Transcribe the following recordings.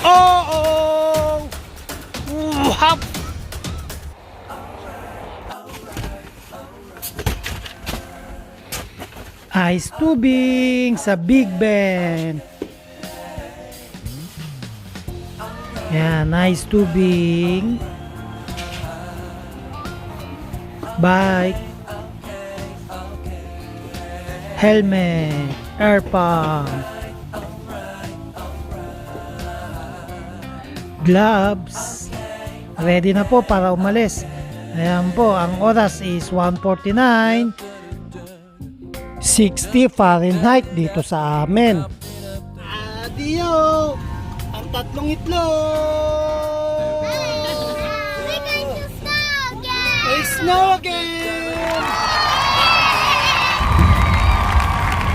Oh! Hop! Ice tubing sa Big Bend. Yan, ice tubing. Bike. Helmet. Air pump. Gloves. Ready na po para umalis. Ayan po, ang oras is 1:49. 60 Fahrenheit dito sa amin. Adio! Ang tatlong itlog! We're going to snow again! Snow again!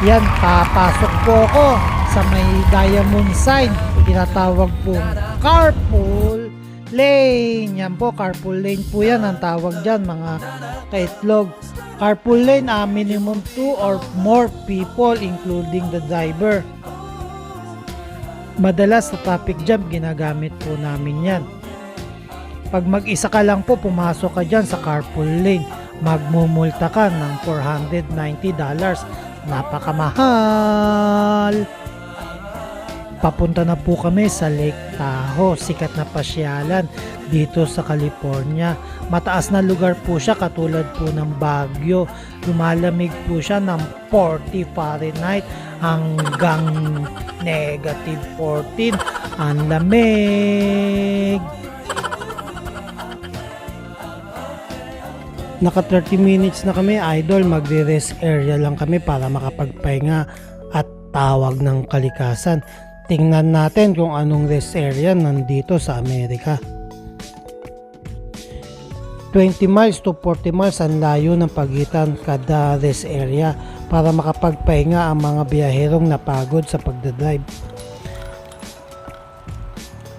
Yan, papasok po ako sa may diamond sign. Tinatawag pong carpool lane. Yan po, carpool lane po yan ang tawag dyan, mga kaitlog. Carpool lane, minimum 2 or more people including the driver. Madalas sa traffic jam, ginagamit po namin yan. Pag mag-isa ka lang po, pumasok ka dyan sa carpool lane, magmumulta ka ng $490. Napakamahal! Papunta na po kami sa Lake Tahoe, sikat na pasyalan dito sa California. Mataas na lugar po siya, katulad po ng Baguio. Lumalamig po siya ng 40 Fahrenheit hanggang negative 14. Ang lamig! Naka 30 minutes na kami, idol. Magre-rest area lang kami para makapagpahinga at tawag ng kalikasan. Tingnan natin kung anong rest area nandito sa Amerika. 20 miles to 40 miles ang layo ng pagitan kada rest area para makapagpahinga ang mga biyaherong napagod sa pagdadrive.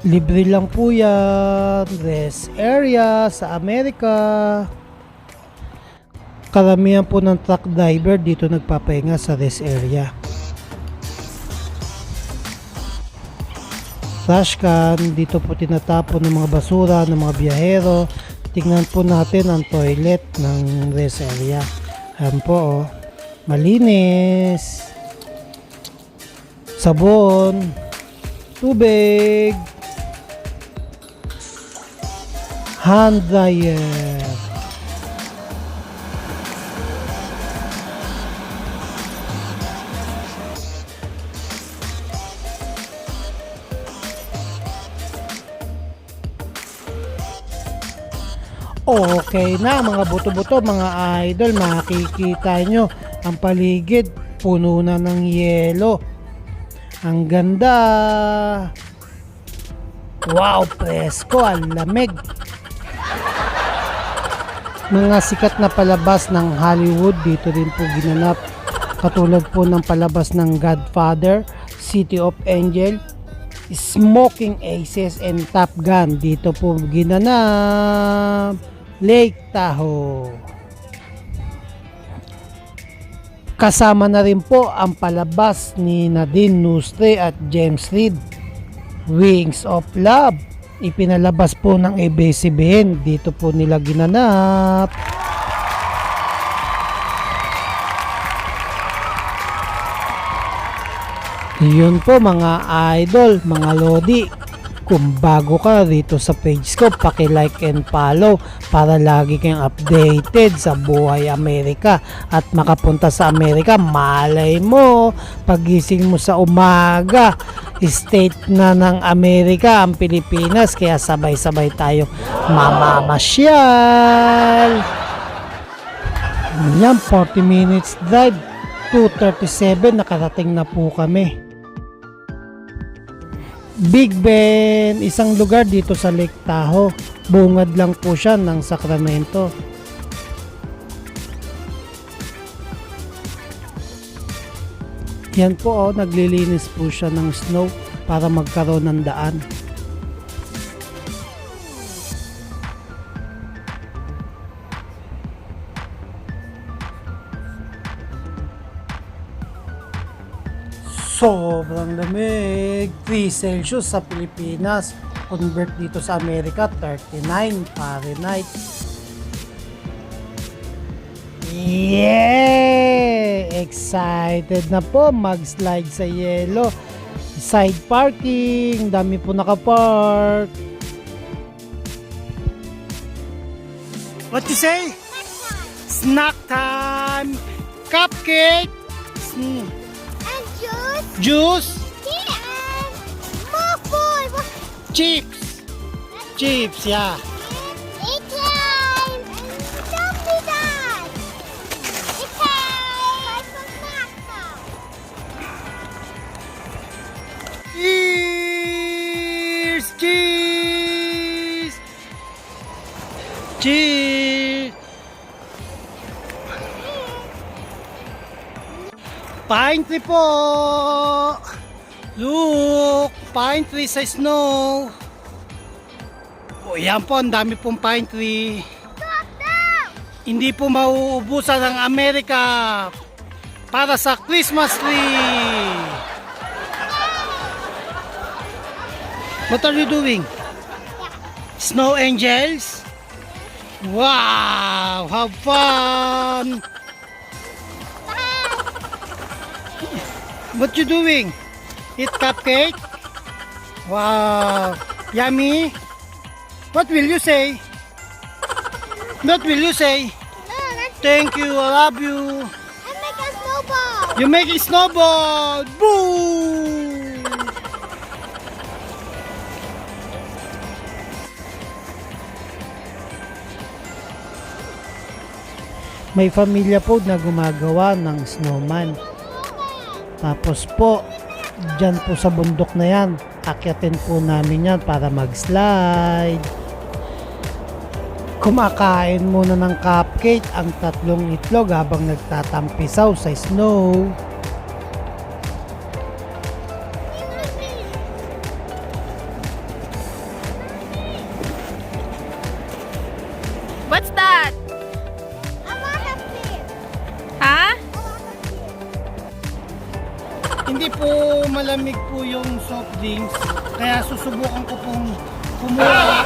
Libre lang po yan, rest area sa Amerika. Karamihan po ng truck driver dito nagpapahinga sa rest area. Trash can, dito po tinatapon ng mga basura ng mga biyahero. Tingnan po natin ang toilet ng rest area. Ayan po, oh, malinis. Sabon, tubig, hand dryer. Okay na mga buto-buto, mga idol, makikita nyo ang paligid puno na ng yelo. Ang ganda. Wow, presko, ang lamig. Mga sikat na palabas ng Hollywood dito din po ginanap, katulad po ng palabas ng Godfather, City of Angel, Smoking Aces, and Top Gun. Dito po ginanap. Lake Tahoe. Kasama na rin po ang palabas ni Nadine Nustre at James Reid, Wings of Love. Ipinalabas po ng ABS-CBN. Dito po nila ginanap. Yun po mga idol, mga lodi. Kung bago ka dito sa page ko, paki-like and follow para lagi kang updated sa Buhay Amerika at makapunta sa Amerika. Malay mo, pagising mo sa umaga, state na ng Amerika ang Pilipinas, kaya sabay-sabay tayo mamamasyal. Yan, 40 minutes drive, 2:37 nakarating na po kami. Big Bend, isang lugar dito sa Lake Tahoe. Bungad lang po siya ng Sacramento. Yan po, oh, naglilinis po siya ng snow para magkaroon ng daan. Sobrang lamig. 3 Celsius sa Pilipinas. Convert dito sa Amerika, 39 Fahrenheit. Yeah! Excited na po mag-slide sa yelo. Side parking. Dami po nakapark. What you say? Snack time. Cupcake. And juice. Juice. Yeah, and more food. Chips. Chips, yeah. Eat time. And don't be that. Eat time. Cheers! Cheers! Cheers! Pine tree po! Look! Pine tree sa snow! O yan po, ang dami pong pine tree. Hindi po mauubusan ng Amerika para sa Christmas tree! What are you doing? Snow angels? Wow! Have fun! What you doing? Eat cupcake? Wow! Yummy? What will you say? What will you say? Thank you, I love you. I make a snowball. You make a snowball! Boom! May pamilya po na gumagawa ng snowman. Tapos po, dyan po sa bundok na yan, akyatin po namin yan para mag-slide. Kumakain muna ng cupcake ang 3 itlog habang nagtatampisaw sa snow. What's that? I want a flip. Ha? Hindi po malamig po yung soft drinks, kaya susubukan ko pong kumuha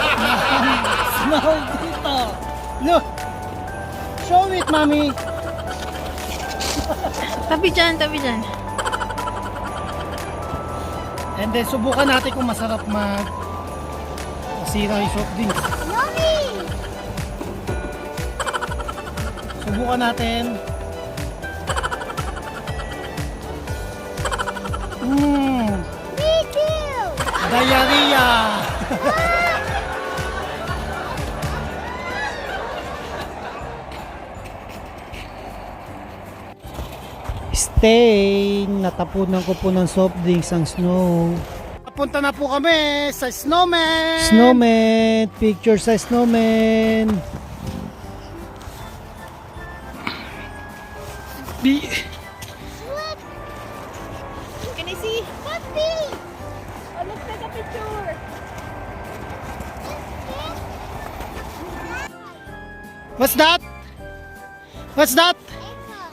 ng snow dito. Look! Show it, mommy! Tabi dyan, tabi dyan. And then subukan natin kung masarap masira yung soft drinks. Yummy. Subukan natin. Me too. Diarrhea! Stay! Natapunan ko po ng soft drinks ang snow. Papunta na po kami sa snowman! Snowman! Picture sa snowman! Can I see? Puppy. Oh, let's take a picture. What's that? What's that?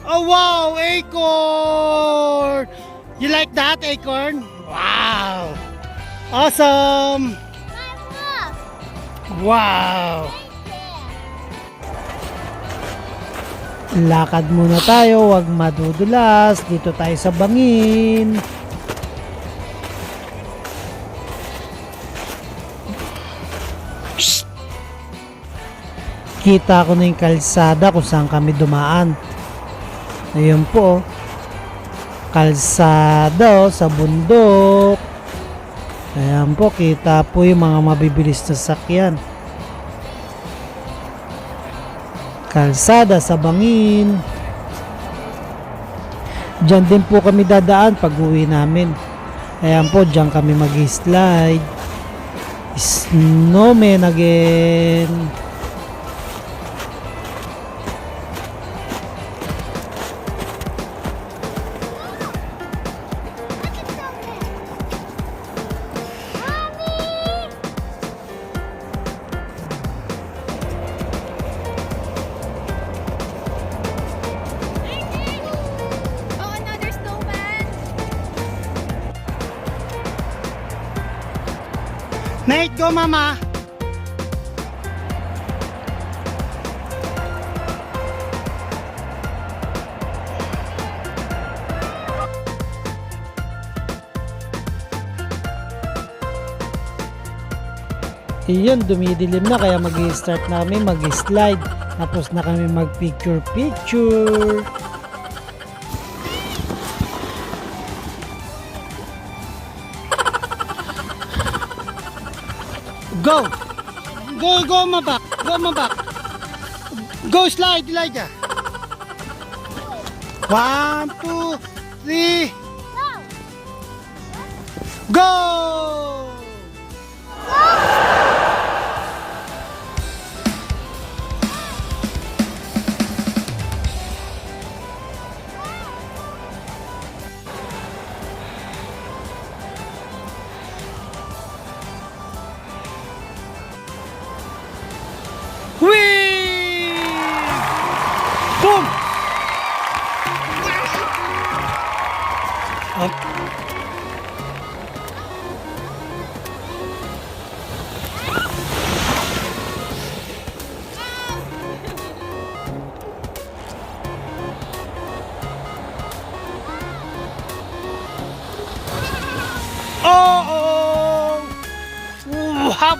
Oh wow, acorn! You like that acorn? Wow! Awesome! Wow! Lakad muna tayo, wag madudulas. Dito tayo sa bangin. Kita ko na yung kalsada kung saan kami dumaan. Ayun po, kalsada sa bundok. Ayan po, kita po yung mga mabibilis na sakyan. Kalsada sa bangin. Diyan din po kami dadaan pag uwi namin. Ayan po, diyan kami mag-slide. Snowman again. Oh, another snowman. Nate, go mama! Iyon, dumidilim na kaya mag-start na kami mag-slide. Tapos na kami mag-picture-picture. Go! Go mabak! Go mabak! Go slide, Elijah! 1, 2, 3 Go! Whee! Boom! Oh! Hop!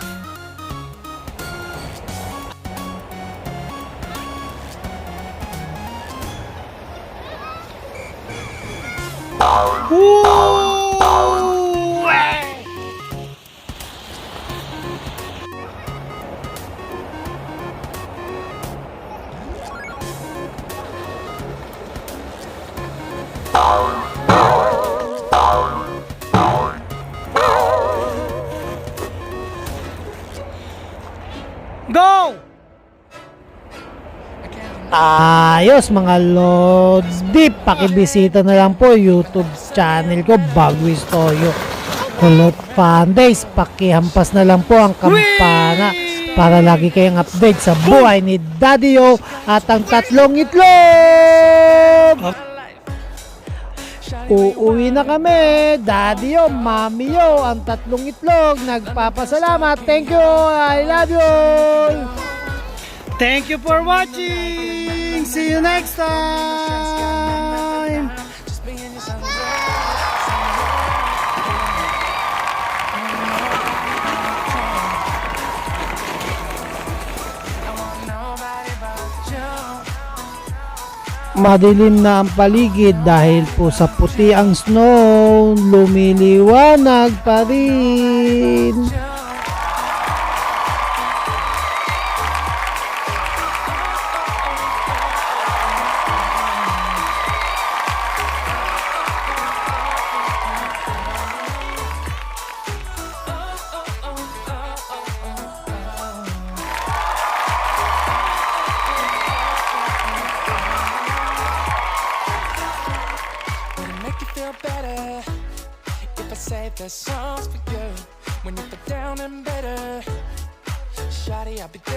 Go! Ayos mga Lodi, pakibisita na lang po YouTube channel ko, Bagwis Toyo Kulot Fan Days. Pakihampas na lang po ang kampana para lagi kayong update sa buhay ni Daddy O at ang tatlong itlog. Uuwi na kami, Daddy O, Mami O, ang tatlong itlog. Nagpapasalamat. Thank you, I love you. Thank you for watching. See you next time. Madilim na ang paligid dahil po sa puti ang snow, lumiliwanag pa rin. Better if I say the songs for you when you put down and better. Shawty, I'll be there.